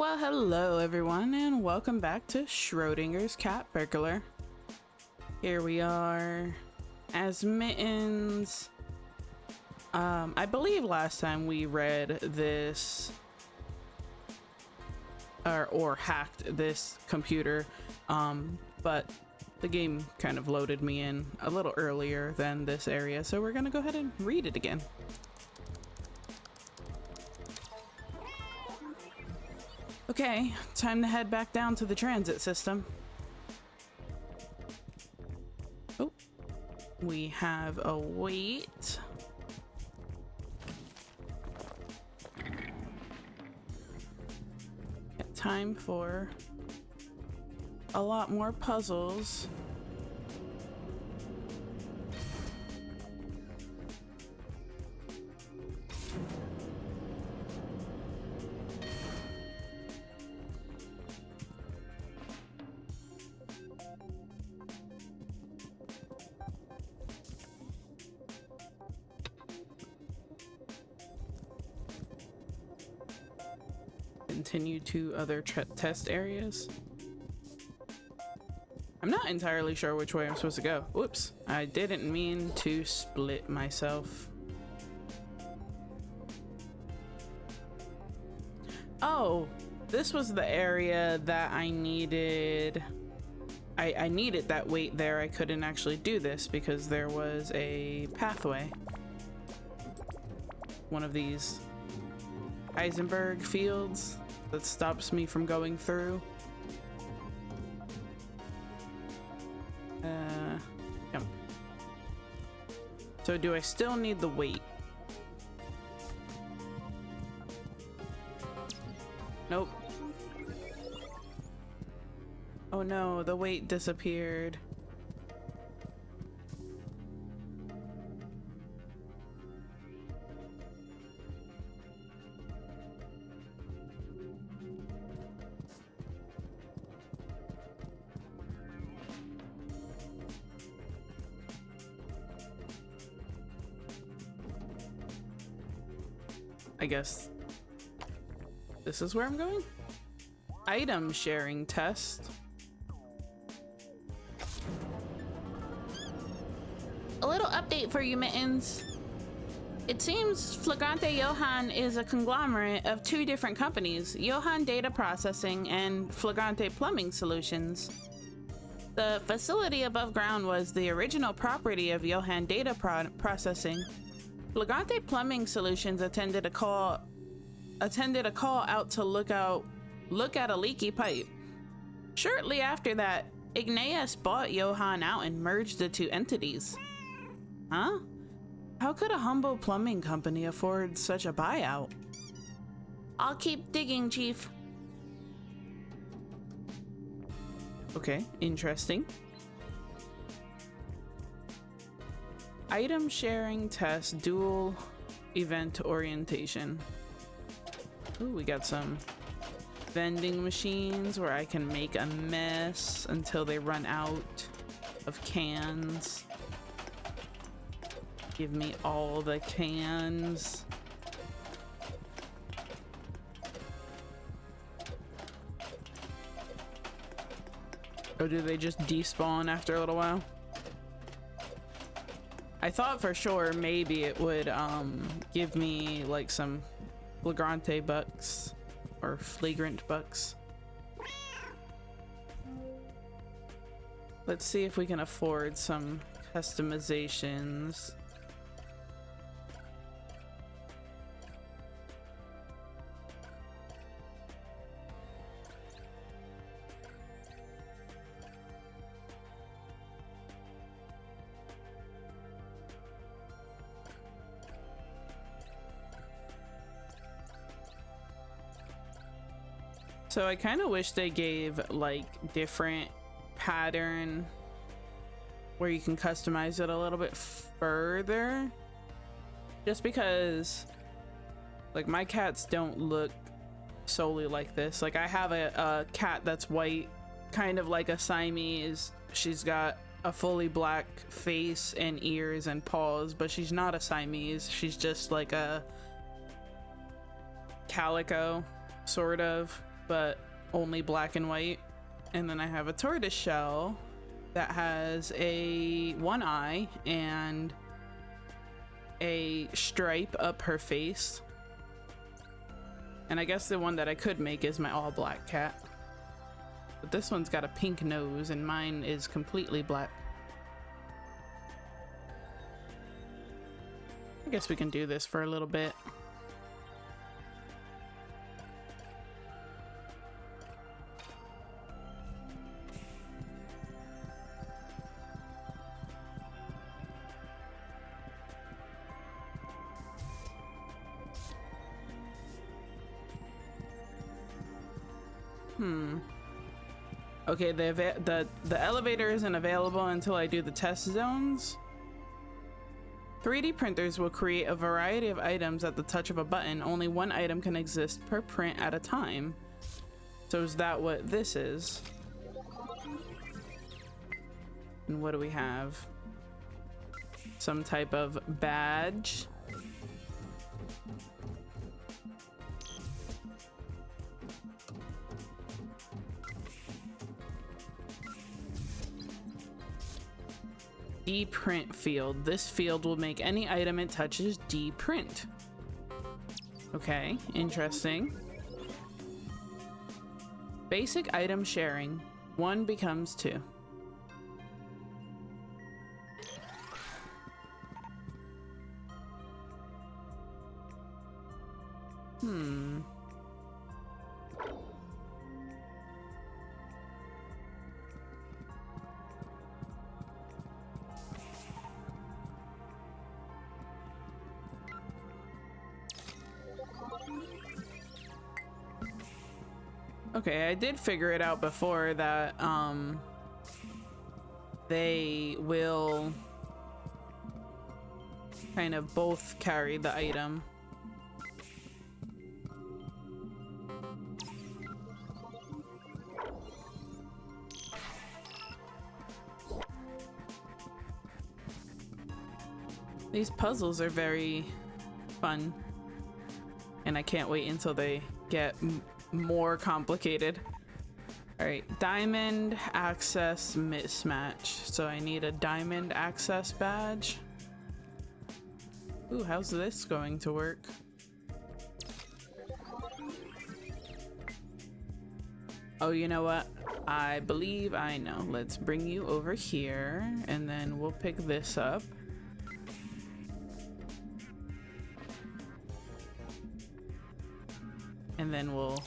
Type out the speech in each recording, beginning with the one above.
Well, hello everyone, and welcome back to Schrödinger's Cat Burglar. Here we are as Mittens. I believe last time we read this or hacked this computer, but the game kind of loaded me in a little earlier than this area, so we're gonna go ahead and read it again. Okay, time to head back down to the transit system. Oh, we have a wait. Time for a lot more puzzles. Continue to other test areas. I'm not entirely sure which way I'm supposed to go. Whoops, I didn't mean to split myself. Oh, this was the area that I needed. I needed that weight there. I couldn't actually do this because there was a pathway. One of these Heisenberg fields that stops me from going through. Jump. So do I still need the weight? Nope. Oh no, the weight disappeared. I guess this is where I'm going. Item sharing test. A little update for you, Mittens. It seems Flagrante Johann is a conglomerate of two different companies, Johann Data Processing and Flagrante Plumbing Solutions. The facility above ground was the original property of Johann Data Processing. Flagrante Plumbing Solutions attended a call out to look at a leaky pipe. Shortly after that, Ignaeus bought Johann out and merged the two entities. Huh? How could a humble plumbing company afford such a buyout? I'll keep digging, Chief. Okay, interesting. Item sharing test, dual event orientation. Ooh, we got some vending machines where I can make a mess until they run out of cans. Give me all the cans. Or do they just despawn after a little while? I thought for sure maybe it would give me like some flagrante bucks or flagrant bucks. Let's see if we can afford some customizations. So I kind of wish they gave like different pattern where you can customize it a little bit further, just because like my cats don't look solely like this. Like I have a cat that's white, kind of like a Siamese. She's got a fully black face and ears and paws, but she's not a Siamese. She's just like a calico, sort of. but only black and white. And then I have a tortoise shell that has a one eye and a stripe up her face. And I guess the one that I could make is my all black cat. But this one's got a pink nose and mine is completely black. I guess we can do this for a little bit. Okay, the elevator isn't available until I do the test zones. 3D printers will create a variety of items at the touch of a button. Only one item can exist per print at a time. So is that what this is? And what do we have? Some type of badge. Deprint field. This field will make any item it touches deprint. Okay, interesting. Basic item sharing. 1 becomes 2. Okay, I did figure it out before that they will kind of both carry the item. These puzzles are very fun, and I can't wait until they get more complicated. All right, diamond access mismatch. So I need a diamond access badge. Ooh, how's this going to work? Oh, you know what? I believe I know. Let's bring you over here and then we'll pick this up. And then we'll,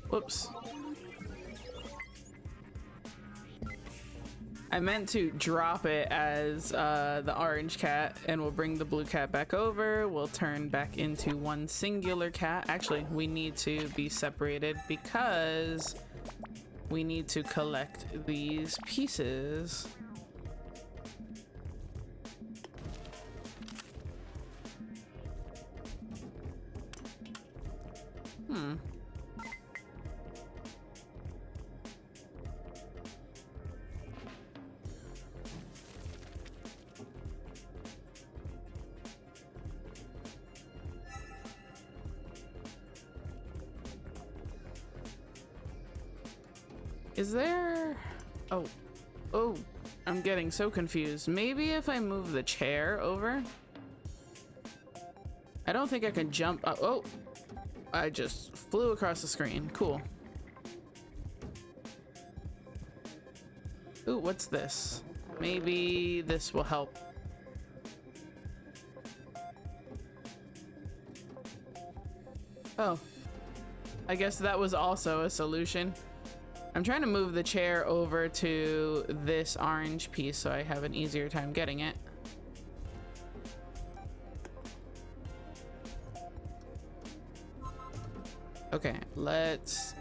whoops. I meant to drop it as the orange cat, and we'll bring the blue cat back over. We'll turn back into one singular cat. Actually, we need to be separated because we need to collect these pieces. Is there... Oh, I'm getting so confused. Maybe if I move the chair over? I don't think I can jump up. Oh, I just flew across the screen. Cool. Ooh, what's this? Maybe this will help. Oh, I guess that was also a solution. I'm trying to move the chair over to this orange piece so I have an easier time getting it. Okay, let's...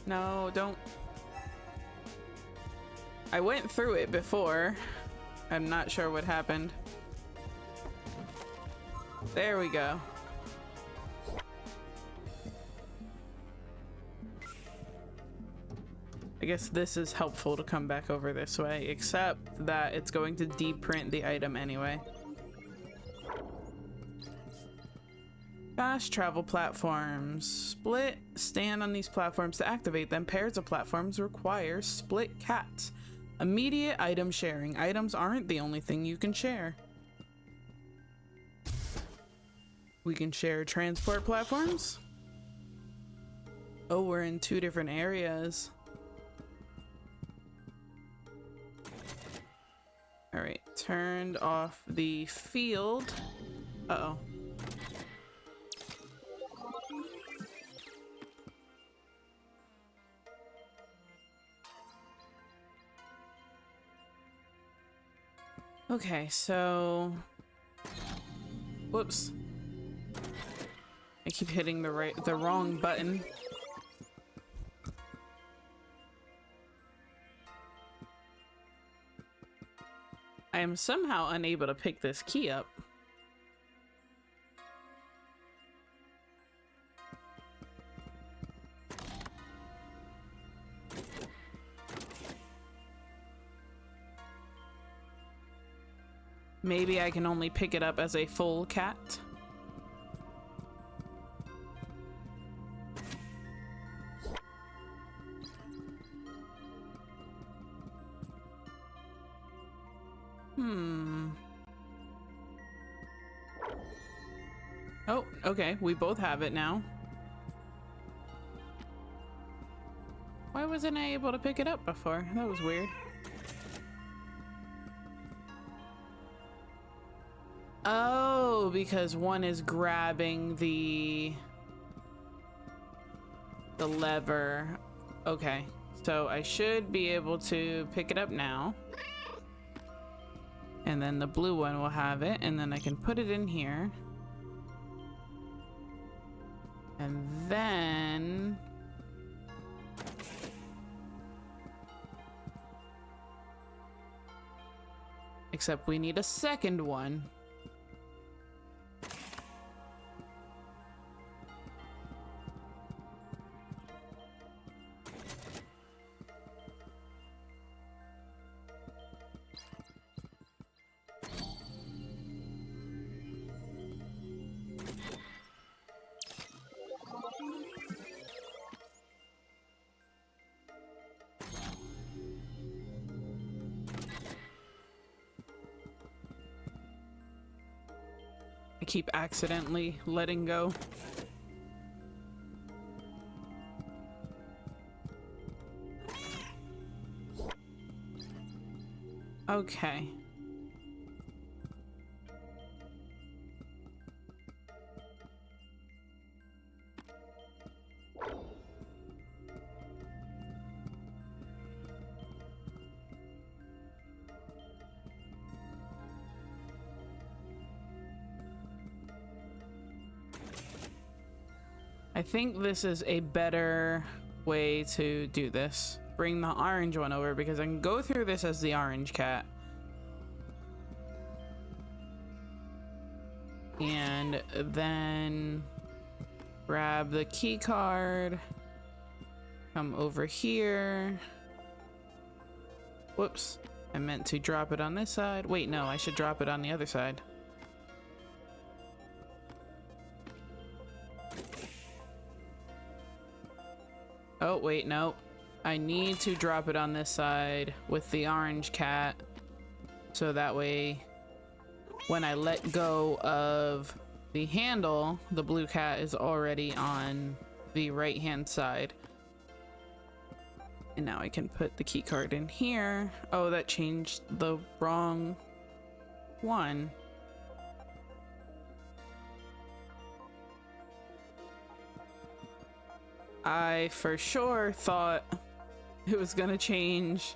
No, don't... I went through it before. I'm not sure what happened. There we go. I guess this is helpful to come back over this way, except that it's going to deprint the item anyway. Fast travel platforms. Split. Stand on these platforms to activate them. Pairs of platforms require split cats. Immediate item sharing. Items aren't the only thing you can share. We can share transport platforms. Oh, we're in 2 different areas. All right, turned off the field. Uh-oh. Okay, so whoops. I keep hitting the wrong button. I am somehow unable to pick this key up. Maybe I can only pick it up as a full cat. Oh, okay. We both have it now. Why wasn't I able to pick it up before? That was weird. Oh, because one is grabbing the lever. Okay, so I should be able to pick it up now. And then the blue one will have it, and then I can put it in here. And then... except we need a second one. I keep accidentally letting go. Okay. I think this is a better way to do this. Bring the orange one over because I can go through this as the orange cat. And then grab the key card. Come over here. Whoops. I meant to drop it on this side. Wait, no, I should drop it on the other side. Oh, wait, no. I need to drop it on this side with the orange cat. So that way, when I let go of the handle, the blue cat is already on the right-hand side. And now I can put the key card in here. Oh, that changed the wrong one. I for sure thought it was gonna change.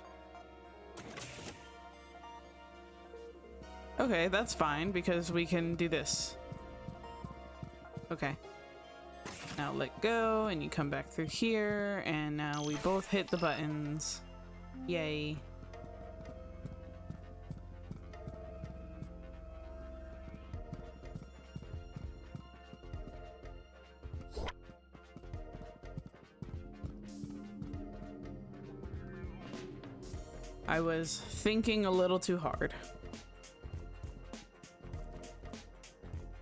Okay, that's fine because we can do this. Okay. Now let go and you come back through here and now we both hit the buttons. Yay. I was thinking a little too hard.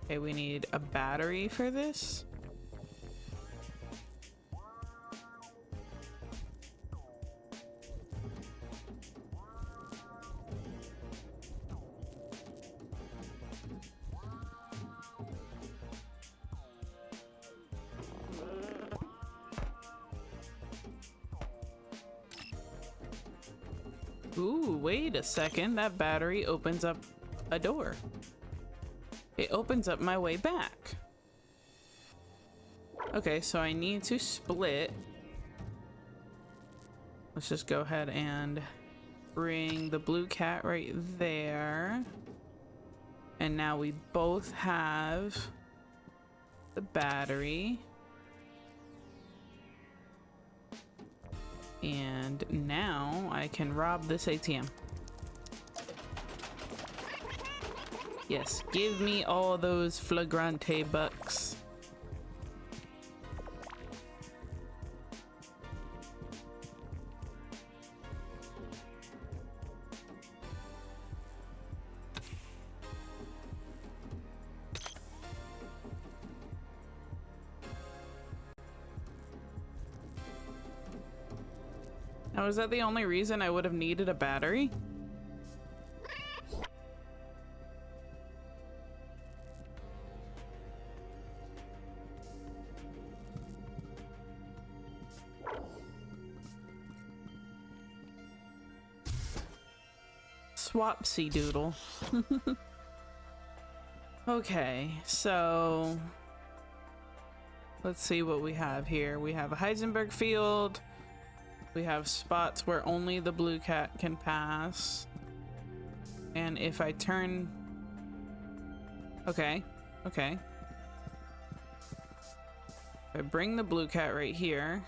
Okay, we need a battery for this. Ooh, wait a second. That battery opens up a door. It opens up my way back. Okay, so I need to split. Let's just go ahead and bring the blue cat right there. And now we both have the battery. And now I can rob this ATM. Yes, give me all those flagrante bucks. Now, is that the only reason I would have needed a battery? Swapsy doodle. Okay, so let's see what we have here. We have a Heisenberg field. We have spots where only the blue cat can pass. And if I turn... Okay, okay. If I bring the blue cat right here,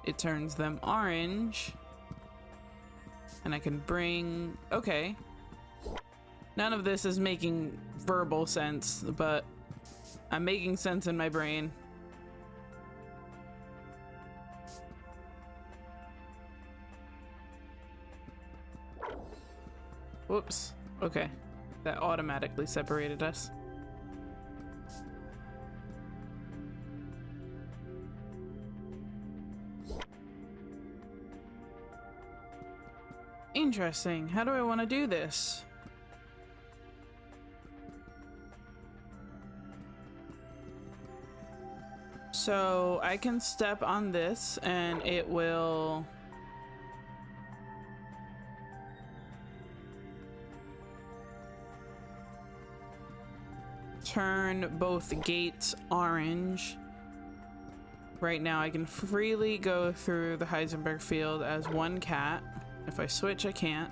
it turns them orange. And I can bring... Okay. None of this is making verbal sense, but I'm making sense in my brain. Whoops. Okay. That automatically separated us. Interesting. How do I want to do this? So I can step on this and it will... turn both gates orange. Right now I can freely go through the Heisenberg field as one cat. If I switch, I can't.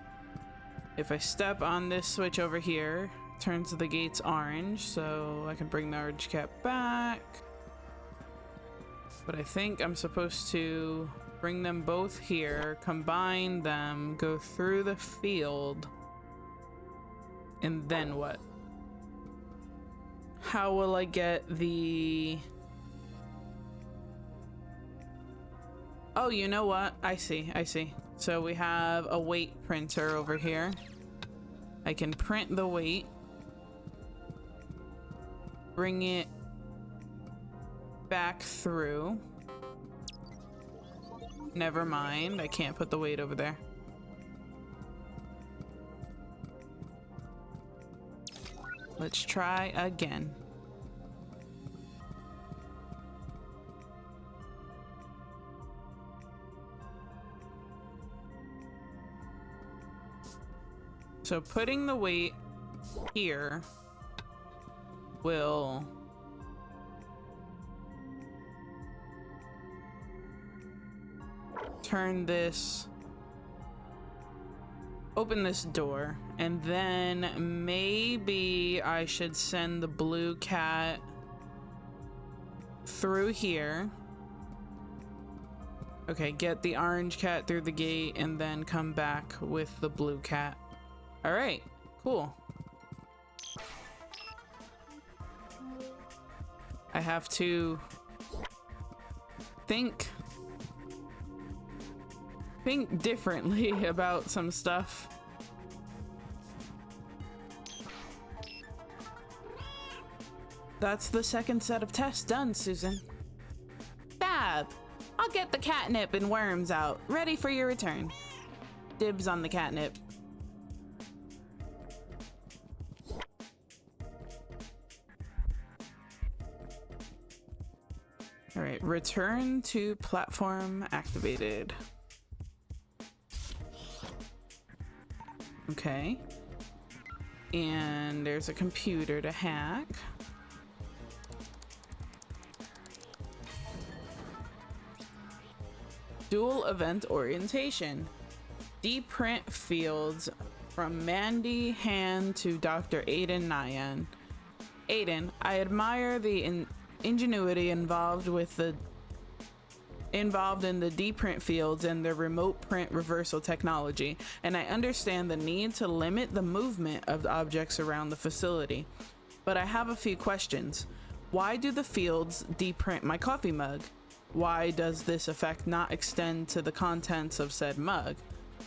If I step on this switch over here, turns the gates orange, so I can bring the orange cat back. But I think I'm supposed to bring them both here, combine them, go through the field, and then what? How will I get the... Oh, you know what? I see, I see. So we have a weight printer over here. I can print the weight. Bring it back through. Never mind, I can't put the weight over there. Let's try again. So putting the weight here will turn this, open this door, and then maybe I should send the blue cat through here. Okay, get the orange cat through the gate and then come back with the blue cat. All right, cool. I have to think think differently about some stuff. That's the second set of tests done, Susan. Fab! I'll get the catnip and worms out, ready for your return. Dibs on the catnip. All right, return to platform activated. Okay. And there's a computer to hack. Dual event orientation. Deprint fields from Mandy Han to Dr. Aiden Nyan. Aiden, I admire the ingenuity involved in the deprint fields and the remote print reversal technology, and I understand the need to limit the movement of the objects around the facility. But I have a few questions. Why do the fields deprint my coffee mug? Why does this effect not extend to the contents of said mug?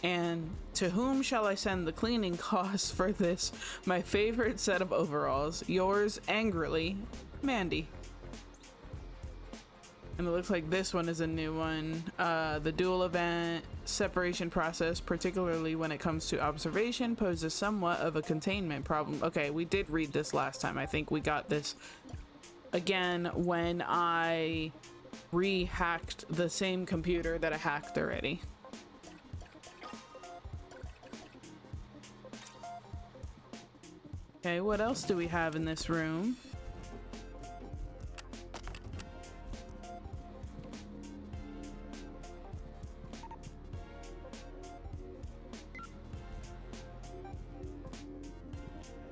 And to whom shall I send the cleaning costs for this, my favorite set of overalls? Yours angrily, Mandy. And it looks like this one is a new one. The dual event separation process, particularly when it comes to observation, poses somewhat of a containment problem. Okay, we did read this last time. I think we got this again when I re-hacked the same computer that I hacked already. Okay, what else do we have in this room?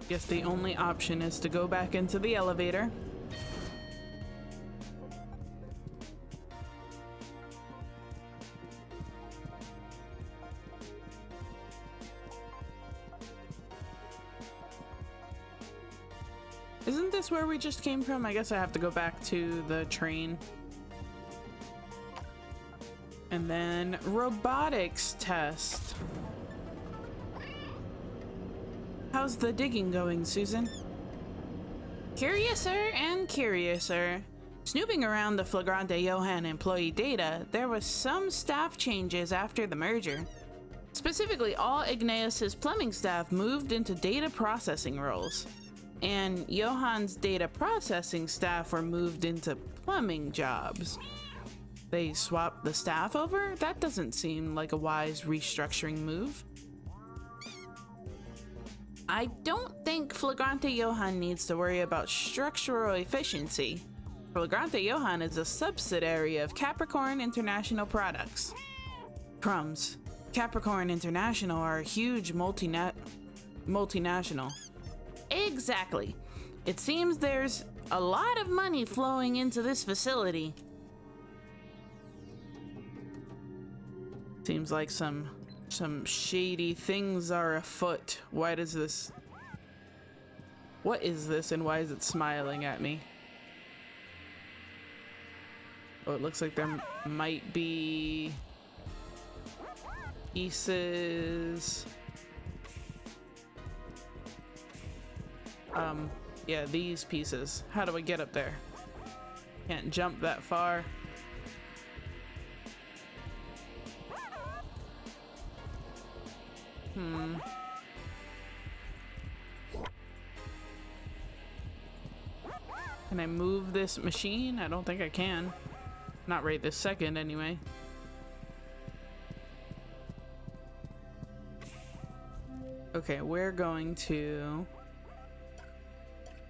Guess the only option is to go back into the elevator. Isn't this where we just came from? I guess I have to go back to the train. And then robotics test. How's the digging going, Susan? Curiouser and curiouser. Snooping around the Flagrante Johann employee data, there was some staff changes after the merger. Specifically, all Igneus's plumbing staff moved into data processing roles, and Johann's data processing staff were moved into plumbing jobs. They swapped the staff over? That doesn't seem like a wise restructuring move. I don't think Flagrante Johann needs to worry about structural efficiency. Flagrante Johann is a subsidiary of Capricorn International Products. Crumbs. Capricorn International are a huge multinational. Exactly. It seems there's a lot of money flowing into this facility. Seems like some shady things are afoot. Why does this... What is this and why is it smiling at me? Oh, it looks like there might be pieces. Yeah, these pieces. How do I get up there? Can't jump that far. Can I move this machine? I don't think I can. Not right this second, anyway. Okay, we're going to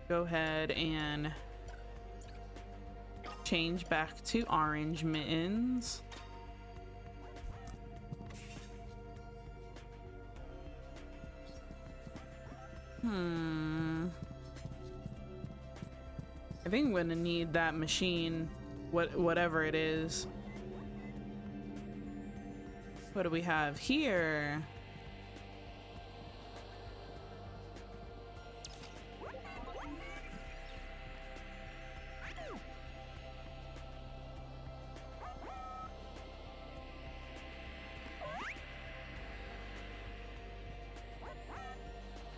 go ahead and change back to orange mittens. I think I'm gonna need that machine, whatever it is. What do we have here?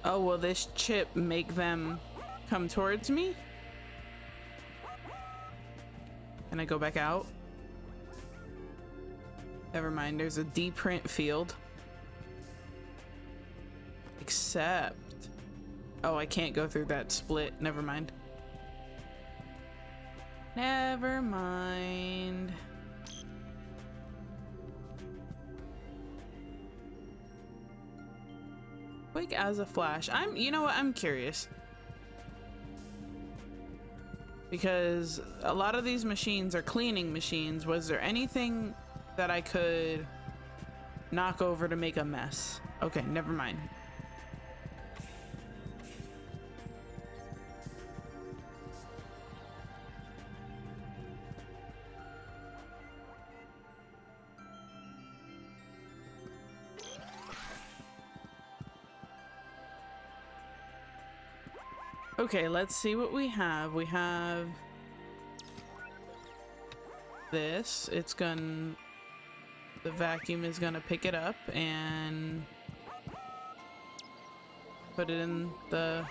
Oh, will this chip make them come towards me? Can I go back out? Never mind, there's a deprint field. Except... oh, I can't go through that split. Never mind. Never mind. Quick as a flash. You know what? I'm curious. Because a lot of these machines are cleaning machines. Was there anything that I could knock over to make a mess? Okay, never mind. Okay, let's see what we have. We have this. It's gonna... the vacuum is gonna pick it up and put it in the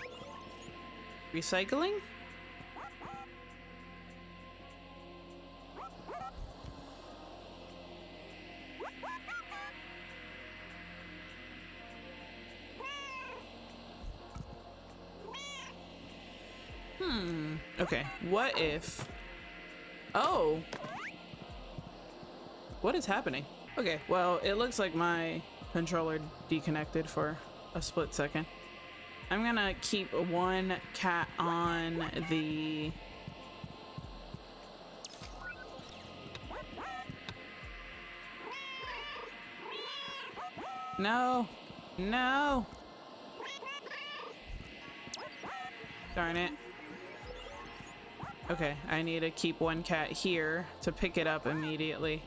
recycling. Okay, what if... oh! What is happening? Okay, well, it looks like my controller deconnected for a split second. I'm gonna keep one cat on the... no! No! Darn it. Okay, I need to keep one cat here to pick it up immediately.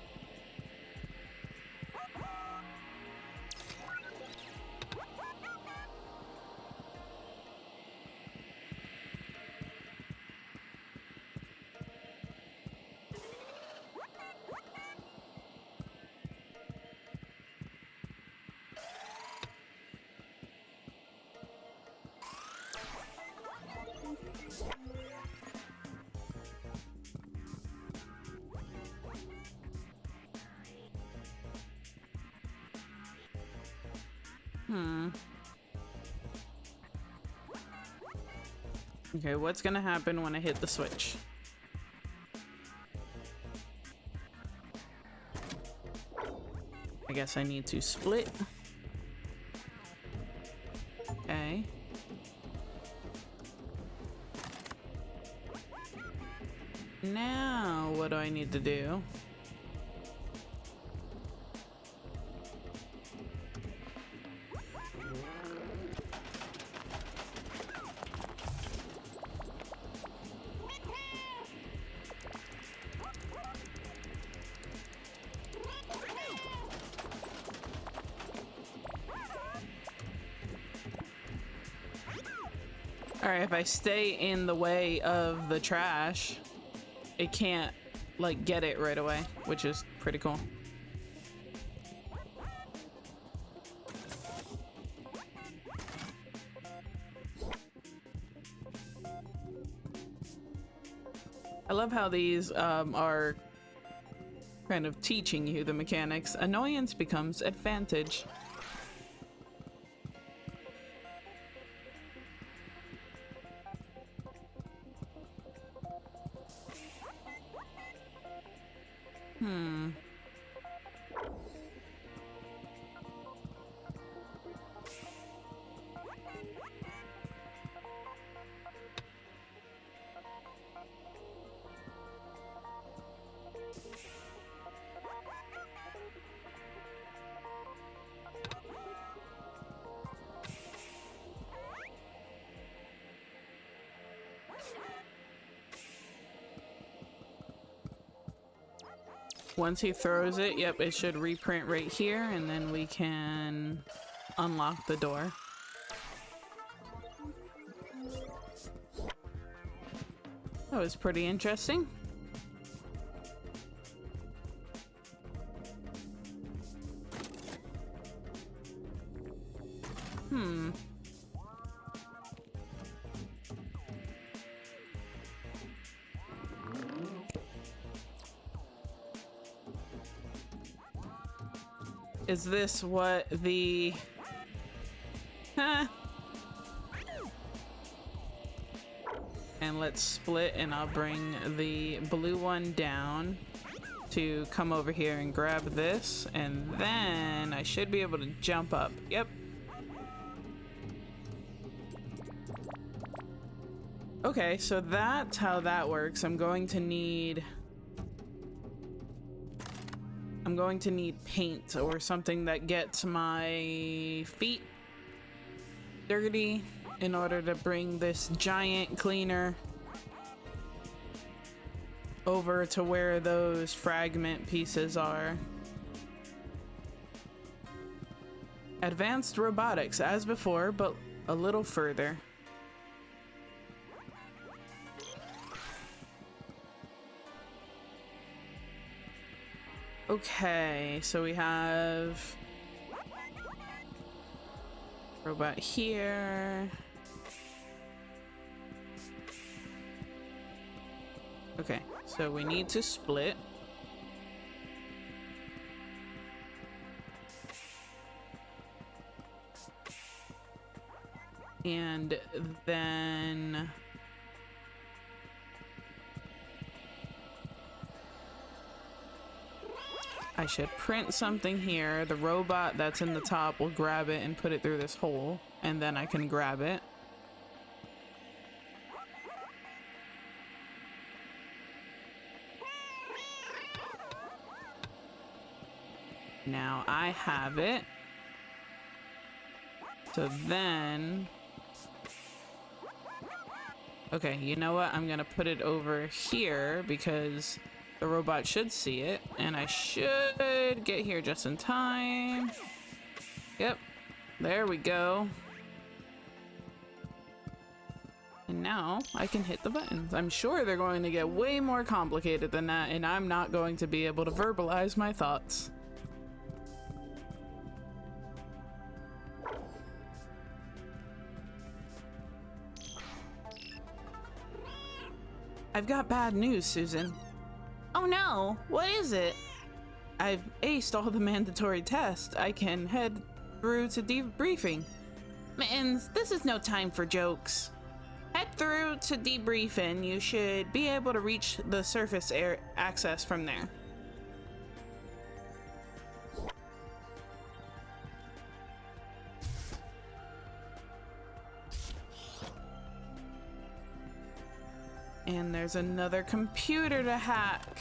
Okay, what's gonna happen when I hit the switch? I guess I need to split. Okay. Now, what do I need to do? Alright, if I stay in the way of the trash, it can't, like, get it right away, which is pretty cool. I love how these are kind of teaching you the mechanics. Annoyance becomes advantage. Once he throws it, yep, it should reprint right here, and then we can unlock the door. That was pretty interesting. Is this what the... Huh. And let's split, and I'll bring the blue one down to come over here and grab this, and then I should be able to jump up. Yep. Okay, so that's how that works. I'm going to need paint or something that gets my feet dirty in order to bring this giant cleaner over to where those fragment pieces are. Advanced robotics as before, but a little further. Okay, so we have robot here. Okay, so we need to split. And then I should print something here. The robot that's in the top will grab it and put it through this hole, and then I can grab it. Now I have it. So then... Okay, you know what? I'm gonna put it over here because the robot should see it, and I should get here just in time. Yep, there we go. And now I can hit the buttons. I'm sure they're going to get way more complicated than that, and I'm not going to be able to verbalize my thoughts. I've got bad news, Susan. Oh no, what is it? I've aced all the mandatory tests. I can head through to debriefing. Mittens, this is no time for jokes. Head through to debriefing. You should be able to reach the surface air access from there. And there's another computer to hack.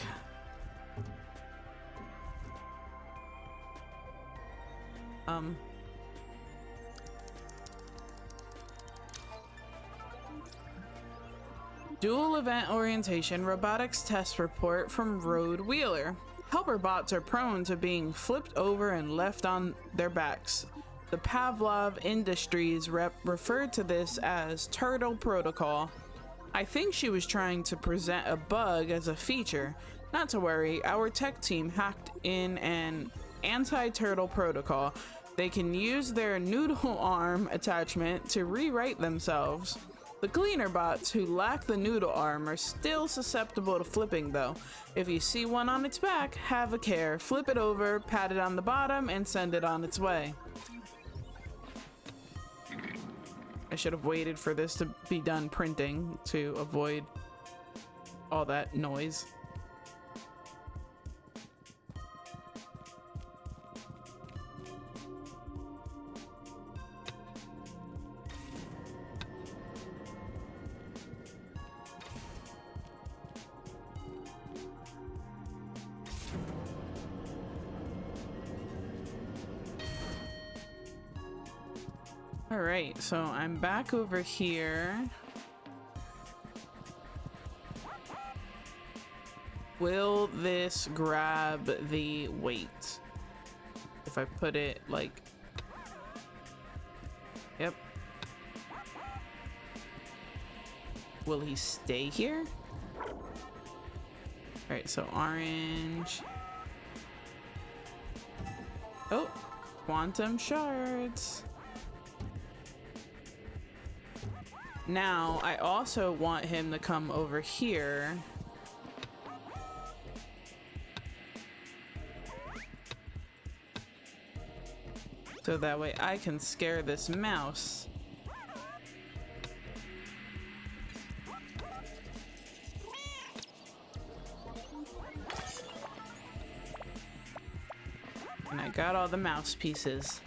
Dual event orientation robotics test report from Road Wheeler. Helper bots are prone to being flipped over and left on their backs. The Pavlov Industries rep referred to this as Turtle Protocol. I think she was trying to present a bug as a feature. Not to worry, our tech team hacked in an anti-turtle protocol. They can use their noodle arm attachment to rewrite themselves. The cleaner bots who lack the noodle arm are still susceptible to flipping though. If you see one on its back, have a care. Flip it over, pat it on the bottom, and send it on its way. I should have waited for this to be done printing to avoid all that noise. All right, so I'm back over here. Will this grab the weight? If I put it like... Yep. Will he stay here? All right, so orange. Oh, quantum shards. Now, I also want him to come over here. So that way I can scare this mouse. And I got all the mouse pieces.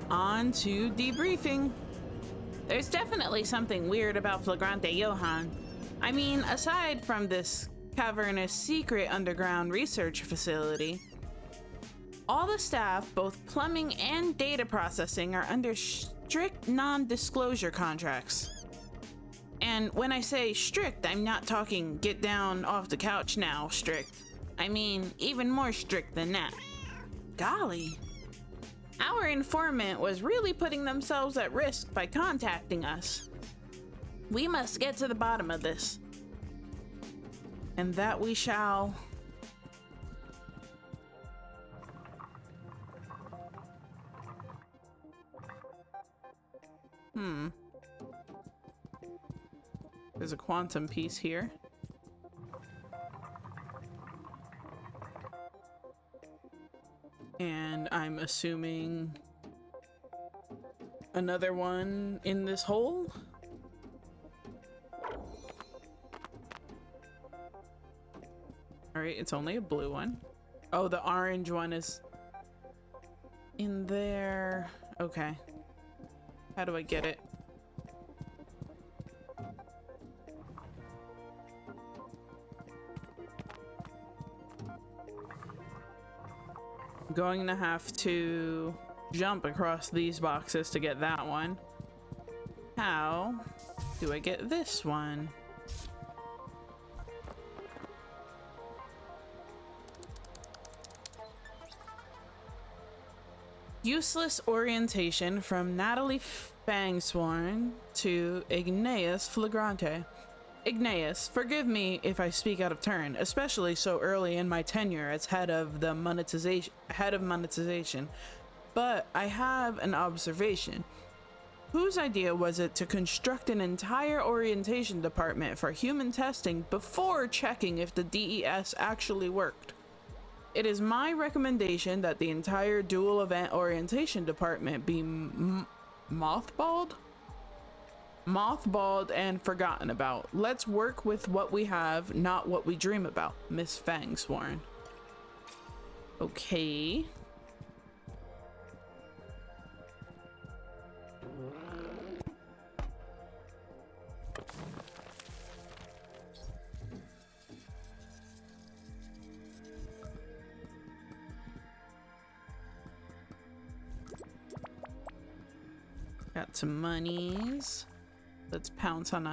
On to debriefing. There's definitely something weird about Flagrante Johann. I mean, aside from this cavernous secret underground research facility, all the staff, both plumbing and data processing, are under strict non-disclosure contracts. And when I say strict, I'm not talking get down off the couch now strict. I mean, even more strict than that. Golly. Our informant was really putting themselves at risk by contacting us. We must get to the bottom of this. And that we shall. There's a quantum piece here. And I'm assuming another one in this hole. All right, it's only a blue one. Oh, the orange one is in there. Okay. How do I get it? Going to have to jump across these boxes to get that one. How do I get this one? Useless orientation from Natalie Fangsworn to Ignaeus Flagrante. Ignaeus, forgive me if I speak out of turn, especially so early in my tenure as head of monetization, but I have an observation. Whose idea was it to construct an entire orientation department for human testing before checking if the DES actually worked? It is my recommendation that the entire dual event orientation department be mothballed and forgotten about. Let's work with what we have, not what we dream about. Miss Fangsworn. Okay. Got some monies. Let's pounce on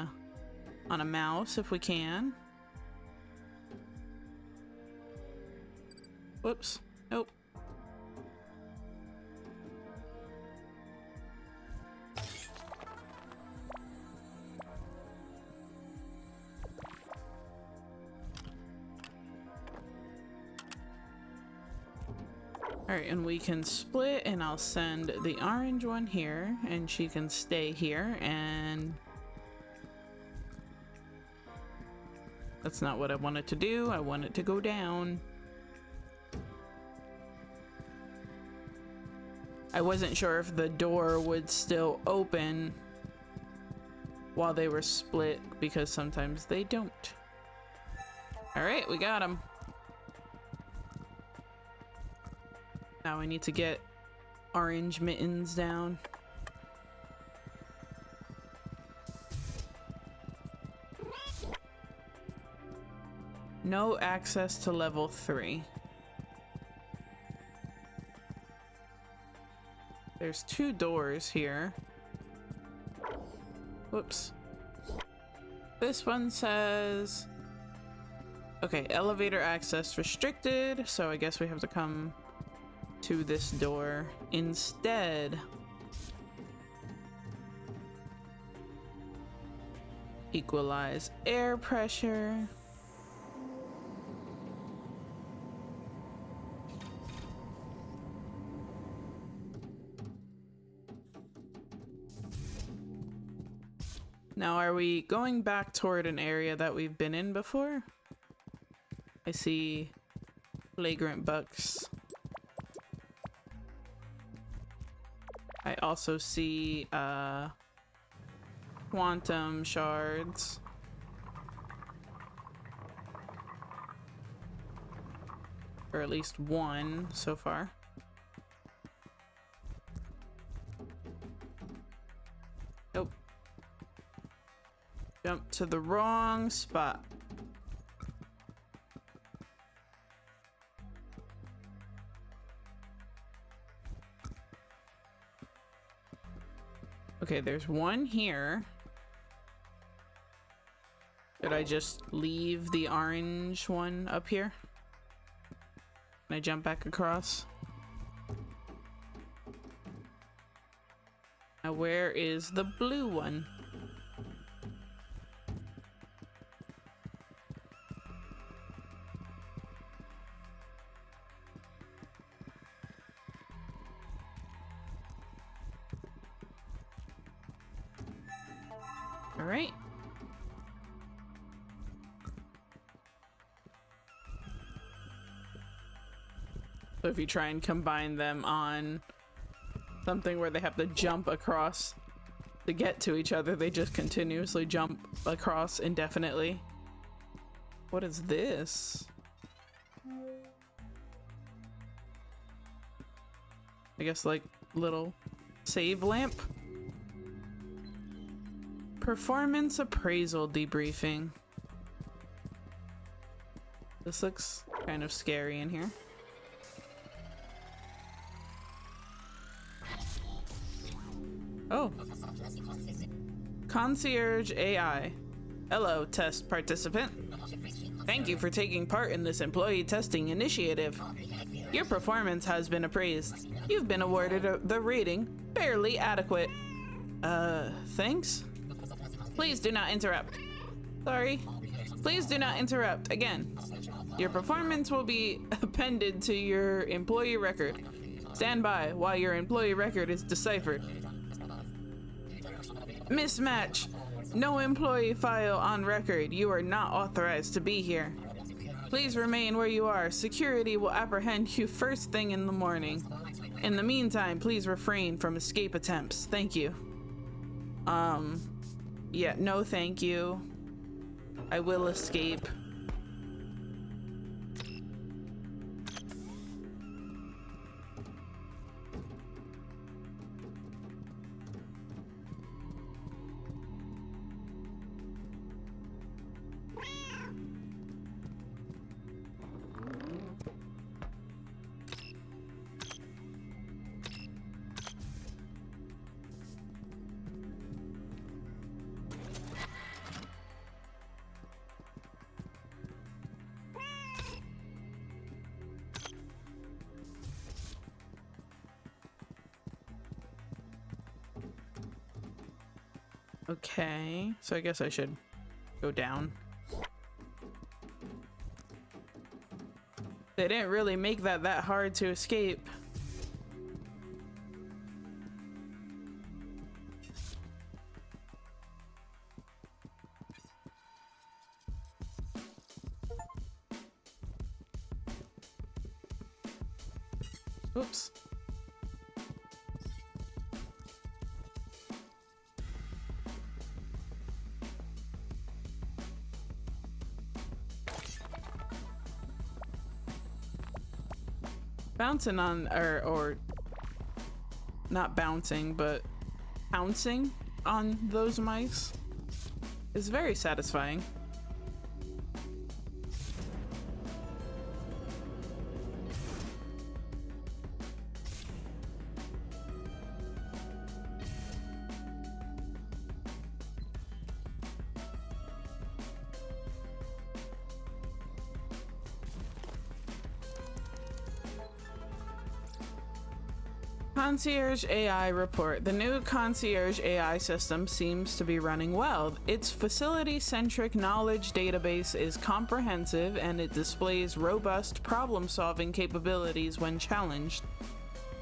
a mouse if we can. Whoops. Nope. Alright, and we can split, and I'll send the orange one here, and she can stay here, and that's not what I wanted to do. I want it to go down. I wasn't sure if the door would still open while they were split, because sometimes they don't. Alright, we got them. Now I need to get orange mittens down. No access to level 3. There's 2 doors here. Whoops. This one says... Okay, elevator access restricted, so I guess we have to come to this door instead. Equalize air pressure. Now, are we going back toward an area that we've been in before? I see flagrant bucks. I also see quantum shards. Or at least one so far. Nope. Jump to the wrong spot. Okay, there's one here. Did I just leave the orange one up here? Can I jump back across? Now where is the blue one? All right. So if you try and combine them on something where they have to jump across to get to each other, they just continuously jump across indefinitely. What is this? I guess like little save lamp? Performance appraisal debriefing. This looks kind of scary in here. Oh. Concierge AI. Hello, test participant. Thank you for taking part in this employee testing initiative. Your performance has been appraised. You've been awarded the rating barely adequate. Thanks? Please do not interrupt. Sorry. Please do not interrupt. Again. Your performance will be appended to your employee record. Stand by while your employee record is deciphered. Mismatch. No employee file on record. You are not authorized to be here. Please remain where you are. Security will apprehend you first thing in the morning. In the meantime, please refrain from escape attempts. Thank you. Yeah, no thank you. I will escape. Okay, so I guess I should go down. They didn't really make that hard to escape. Oops. Bouncing on, or not bouncing, but pouncing on those mice is very satisfying. Concierge AI report. The new Concierge AI system seems to be running well. Its facility-centric knowledge database is comprehensive and it displays robust problem-solving capabilities when challenged.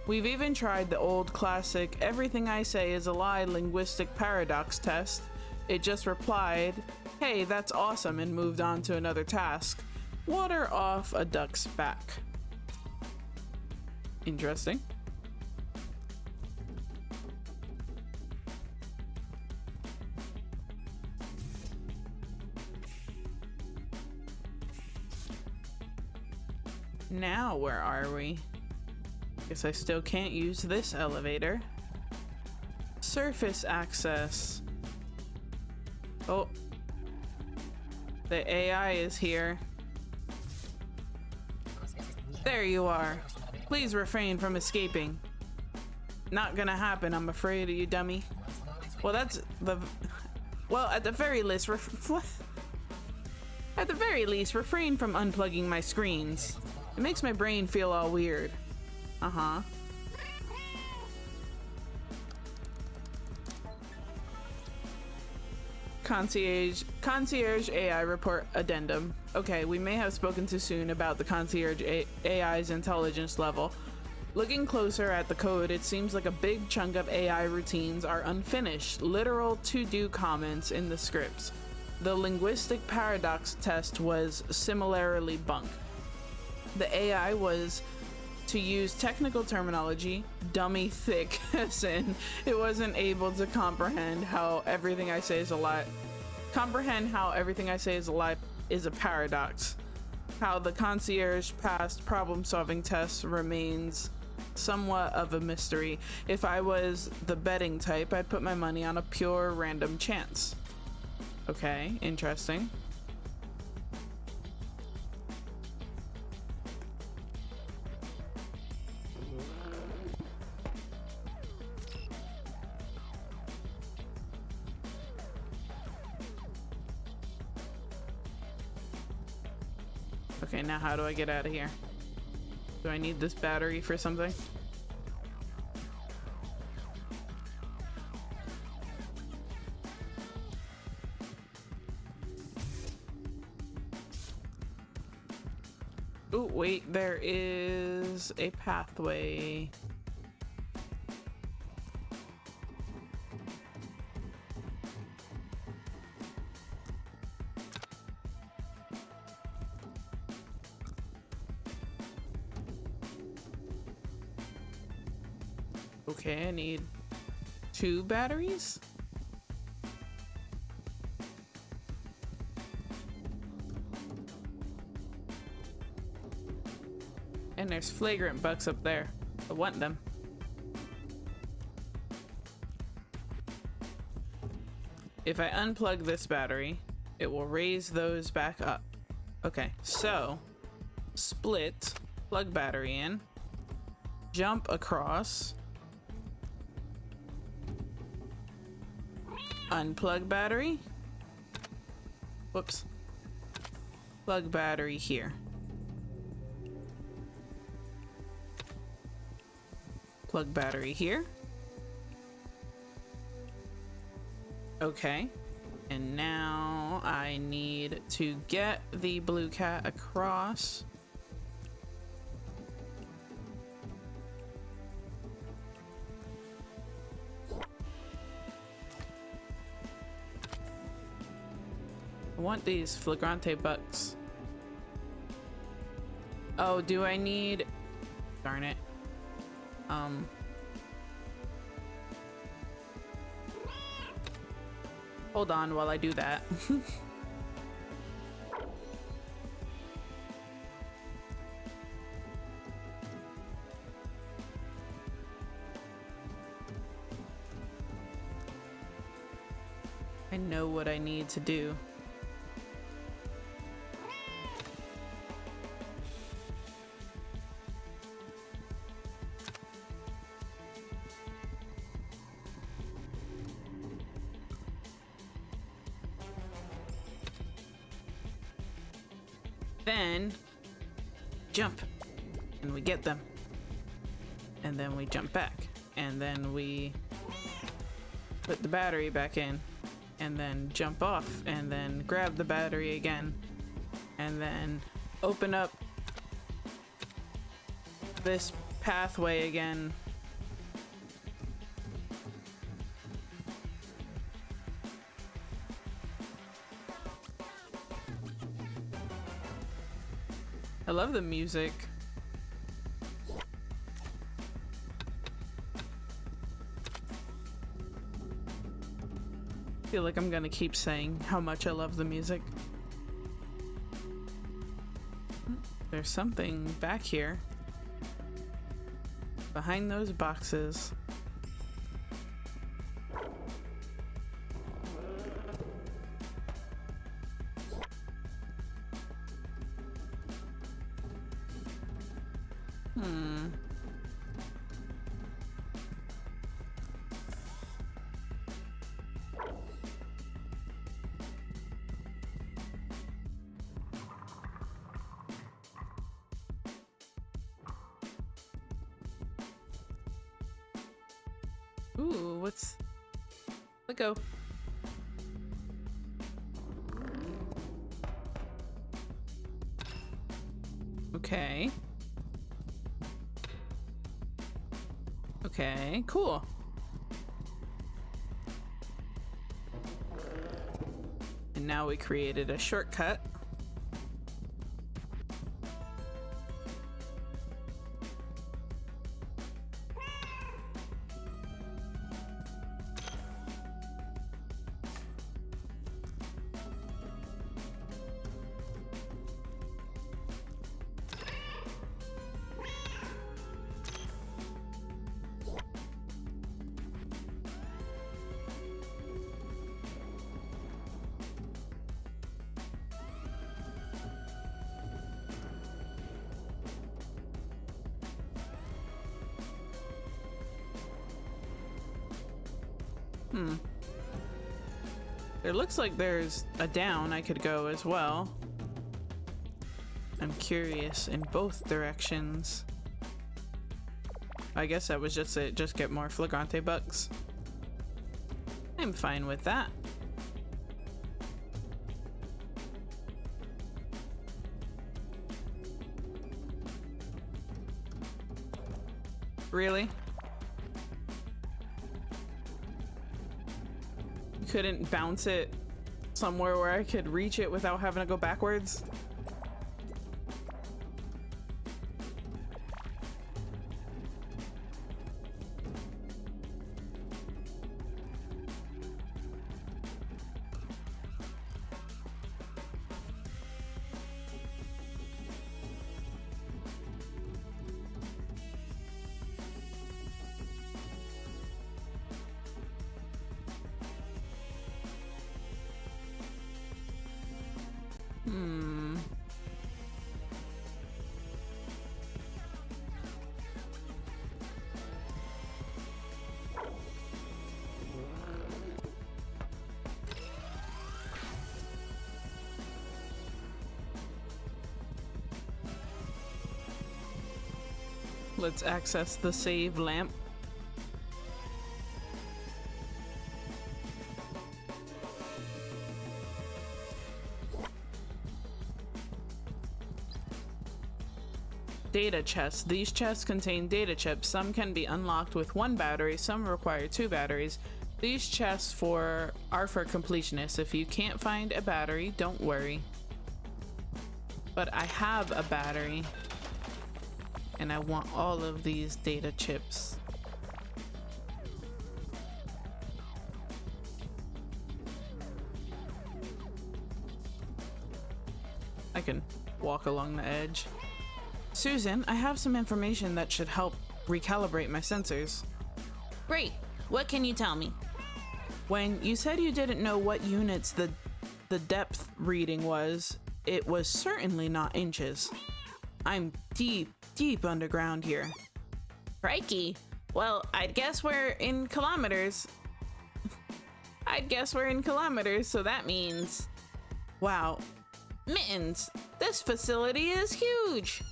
We've even tried the old classic everything I say is a lie linguistic paradox test It just replied, "Hey, that's awesome," and moved on to another task. Water off a duck's back. Interesting. Now, where are we? Guess I still can't use this elevator. Surface access. Oh. The AI is here. There you are. Please refrain from escaping. Not gonna happen, I'm afraid of you, dummy. Well, that's the... Well, at the very least, at the very least, refrain from unplugging my screens. It makes my brain feel all weird. Uh-huh. Concierge AI report addendum. Okay, we may have spoken too soon about the concierge AI's intelligence level. Looking closer at the code, it seems like a big chunk of AI routines are unfinished, literal to-do comments in the scripts. The linguistic paradox test was similarly bunk. The AI was, to use technical terminology, dummy thick, as in it wasn't able to comprehend how everything I say is a lie. Is a paradox. How the concierge past problem-solving test remains somewhat of a mystery. If I was the betting type, I'd put my money on a pure random chance. Okay, interesting. Okay, now how do I get out of here? Do I need this battery for something? Oh, wait, there is a pathway. Okay, I need 2 batteries. And there's flagrant bucks up there. I want them. If I unplug this battery, it will raise those back up. Okay, so split, plug battery in, jump across, unplug battery. Whoops. Plug battery here. Plug battery here. Okay. And now I need to get the blue cat across. I want these flagrante bucks. Oh, do I need... Darn it. Hold on while I do that. I know what I need to do. Then jump and we get them, and then we jump back, and then we put the battery back in, and then jump off, and then grab the battery again, and then open up this pathway again. I love the music. I feel like I'm gonna keep saying how much I love the music. There's something back here. Behind those boxes. Ooh, let's go. Okay. Okay, cool. And now we created a shortcut. It looks like there's a down I could go as well. I'm curious in both directions. I guess that was just it, just get more flagrante bugs. I'm fine with that. Really? Couldn't bounce it somewhere where I could reach it without having to go backwards? Let's access the save lamp. Data chests. These chests contain data chips. Some can be unlocked with one battery, some require 2 batteries. These chests are for completionists. If you can't find a battery, don't worry. But I have a battery. And I want all of these data chips. I can walk along the edge. Susan, I have some information that should help recalibrate my sensors. Great. What can you tell me? When you said you didn't know what units the depth reading was, it was certainly not inches. I'm deep underground here. Crikey. Well, I'd guess we're in kilometers. So that means... Wow. Mittens, this facility is huge.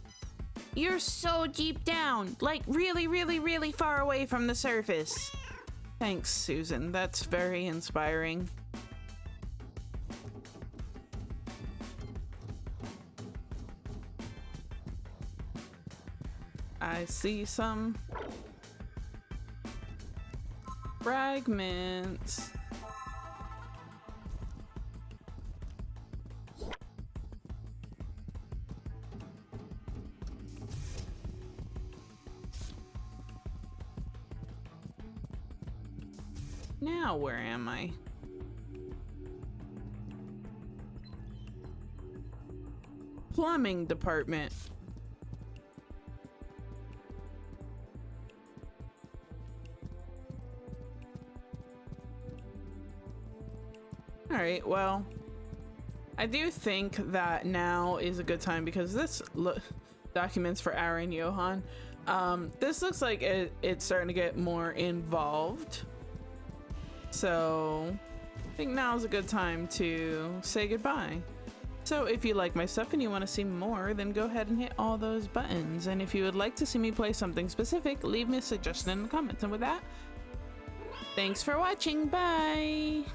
You're so deep down, like really far away from the surface. Thanks, Susan. That's very inspiring. I see some fragments. Now where am I? Plumbing department. All right, well, I do think that now is a good time because this documents for Aaron Johan. This looks like it's starting to get more involved. So I think now is a good time to say goodbye. So if you like my stuff and you want to see more, then go ahead and hit all those buttons. And if you would like to see me play something specific, leave me a suggestion in the comments. And with that, thanks for watching. Bye.